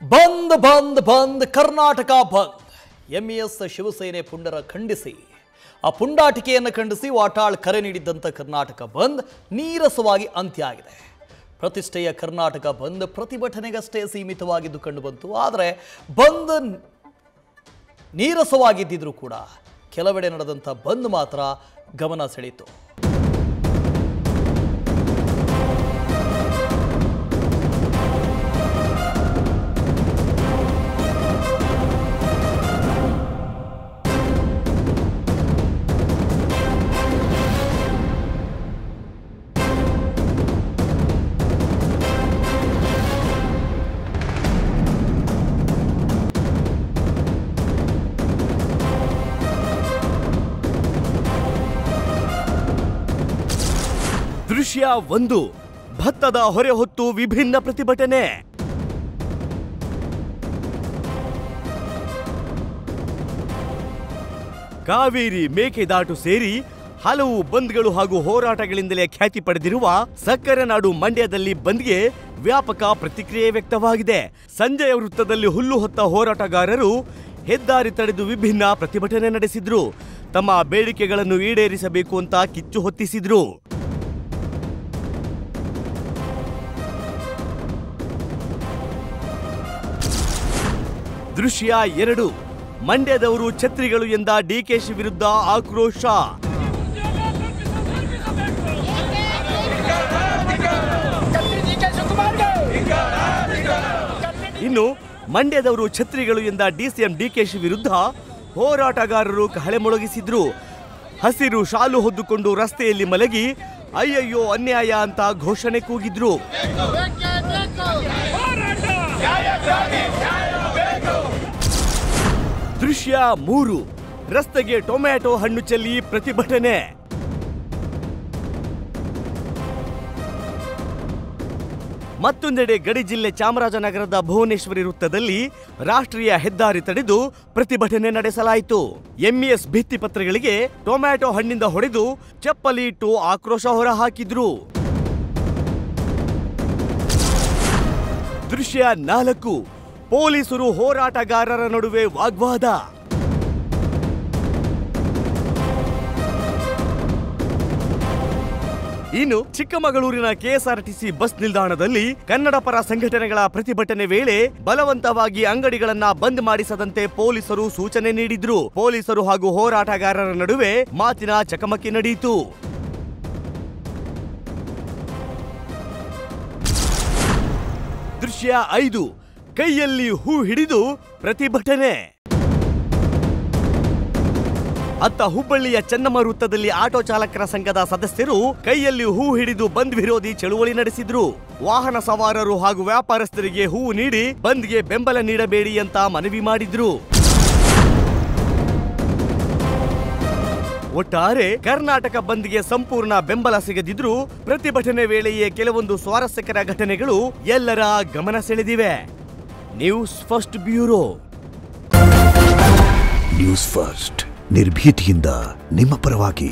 ಬಂದ್ ಬಂದ್ ಬಂದ್ ಕರ್ನಾಟಕ ಬಂದ್. ಎಂಇಎಸ್ ಶಿವಸೇನೆ ಪುಂಡರ ಖಂಡಿಸಿ ಆ ಪುಂಡಾಟಿಕೆಯನ್ನು ಖಂಡಿಸಿ ವಾಟಾಳ್ ಕರೆ ನೀಡಿದ್ದಂಥ ಕರ್ನಾಟಕ ಬಂದ್ ನೀರಸವಾಗಿ ಅಂತ್ಯ ಆಗಿದೆ. ಪ್ರತಿಷ್ಠೆಯ ಕರ್ನಾಟಕ ಬಂದ್ ಪ್ರತಿಭಟನೆಗಷ್ಟೇ ಸೀಮಿತವಾಗಿದ್ದು ಕಂಡುಬಂತು. ಆದರೆ ಬಂದ್ ನೀರಸವಾಗಿದ್ದರೂ ಕೂಡ ಕೆಲವೆಡೆ ನಡೆದಂಥ ಬಂದ್ ಮಾತ್ರ ಗಮನ ಸೆಳೆಯಿತು. ದೃಶ್ಯ 1 ಭತ್ತದ ಹೊರೆ ಹೊತ್ತು ವಿಭಿನ್ನ ಪ್ರತಿಭಟನೆ. ಕಾವೇರಿ ಮೇಕೆದಾಟು ಸೇರಿ ಹಲವು ಬಂದ್ಗಳು ಹಾಗೂ ಹೋರಾಟಗಳಿಂದಲೇ ಖ್ಯಾತಿ ಪಡೆದಿರುವ ಸಕ್ಕರೆ ನಾಡು ಮಂಡ್ಯದಲ್ಲಿ ಬಂದ್ಗೆ ವ್ಯಾಪಕ ಪ್ರತಿಕ್ರಿಯೆ ವ್ಯಕ್ತವಾಗಿದೆ. ಸಂಜೆಯ ವೃತ್ತದಲ್ಲಿ ಹುಲ್ಲು ಹೊತ್ತ ಹೋರಾಟಗಾರರು ಹೆದ್ದಾರಿ ತಡೆದು ವಿಭಿನ್ನ ಪ್ರತಿಭಟನೆ ನಡೆಸಿದ್ರು. ತಮ್ಮ ಬೇಡಿಕೆಗಳನ್ನು ಈಡೇರಿಸಬೇಕು ಅಂತ ಕಿಚ್ಚು ಹೊತ್ತಿಸಿದ್ರು. ದೃಶ್ಯ 2 ಮಂಡ್ಯದವರು ಛತ್ರಿಗಳು ಎಂದ ಡಿಕೆಶಿ ವಿರುದ್ಧ ಆಕ್ರೋಶ. ಇನ್ನು ಮಂಡ್ಯದವರು ಛತ್ರಿಗಳು ಎಂದ ಡಿಸಿಎಂ ಡಿಕೆಶಿ ವಿರುದ್ಧ ಹೋರಾಟಗಾರರು ಕಹಳೆ ಮೊಳಗಿಸಿದ್ರು. ಹಸಿರು ಶಾಲು ಹೊದ್ದುಕೊಂಡು ರಸ್ತೆಯಲ್ಲಿ ಮಲಗಿ ಅಯ್ಯಯ್ಯೋ ಅನ್ಯಾಯ ಅಂತ ಘೋಷಣೆ ಕೂಗಿದ್ರು. ದೃಶ್ಯ 3 ರಸ್ತೆಗೆ ಟೊಮ್ಯಾಟೊ ಹಣ್ಣು ಚೆಲ್ಲಿ ಪ್ರತಿಭಟನೆ. ಮತ್ತೊಂದೆಡೆ ಗಡಿ ಜಿಲ್ಲೆ ಚಾಮರಾಜನಗರದ ಭುವನೇಶ್ವರಿ ವೃತ್ತದಲ್ಲಿ ರಾಷ್ಟ್ರೀಯ ಹೆದ್ದಾರಿ ತಡೆದು ಪ್ರತಿಭಟನೆ ನಡೆಸಲಾಯಿತು. ಎಂಇಎಸ್ ಭಿತ್ತಿಪತ್ರಗಳಿಗೆ ಟೊಮ್ಯಾಟೊ ಹಣ್ಣಿಂದ ಹೊಡೆದು ಚಪ್ಪಲಿ ಇಟ್ಟು ಆಕ್ರೋಶ ಹೊರಹಾಕಿದ್ರು. ದೃಶ್ಯ 4 ಪೊಲೀಸರು ಹೋರಾಟಗಾರರ ನಡುವೆ ವಾಗ್ವಾದ. ಇನ್ನು ಚಿಕ್ಕಮಗಳೂರಿನ ಕೆಎಸ್ಆರ್ಟಿಸಿ ಬಸ್ ನಿಲ್ದಾಣದಲ್ಲಿ ಕನ್ನಡ ಪರ ಸಂಘಟನೆಗಳ ಪ್ರತಿಭಟನೆ ವೇಳೆ ಬಲವಂತವಾಗಿ ಅಂಗಡಿಗಳನ್ನ ಬಂದ್ ಮಾಡಿಸದಂತೆ ಪೊಲೀಸರು ಸೂಚನೆ ನೀಡಿದ್ರು. ಪೊಲೀಸರು ಹಾಗೂ ಹೋರಾಟಗಾರರ ನಡುವೆ ಮಾತಿನ ಚಕಮಕಿ ನಡೆಯಿತು. ದೃಶ್ಯ 5 ಕೈಯಲ್ಲಿ ಹೂ ಹಿಡಿದು ಪ್ರತಿಭಟನೆ. ಅತ್ತ ಹುಬ್ಬಳ್ಳಿಯ ಚೆನ್ನಮ್ಮ ವೃತ್ತದಲ್ಲಿ ಆಟೋ ಚಾಲಕರ ಸಂಘದ ಸದಸ್ಯರು ಕೈಯಲ್ಲಿ ಹೂ ಹಿಡಿದು ಬಂದ್ ವಿರೋಧಿ ಚಳುವಳಿ ನಡೆಸಿದ್ರು. ವಾಹನ ಸವಾರರು ಹಾಗೂ ವ್ಯಾಪಾರಸ್ಥರಿಗೆ ಹೂ ನೀಡಿ ಬಂದ್ಗೆ ಬೆಂಬಲ ನೀಡಬೇಡಿ ಅಂತ ಮನವಿ ಮಾಡಿದ್ರು. ಒಟ್ಟಾರೆ ಕರ್ನಾಟಕ ಬಂದ್ಗೆ ಸಂಪೂರ್ಣ ಬೆಂಬಲ ಸಿಗದಿದ್ರು ಪ್ರತಿಭಟನೆ ವೇಳೆಯೇ ಕೆಲವೊಂದು ಸ್ವಾರಸ್ಯಕರ ಘಟನೆಗಳು ಎಲ್ಲರ ಗಮನ ಸೆಳೆದಿವೆ. News first bureau. News first ನಿರ್ಭೀತಿಯಿಂದ ನಿಮ್ಮ ಪರವಾಗಿ.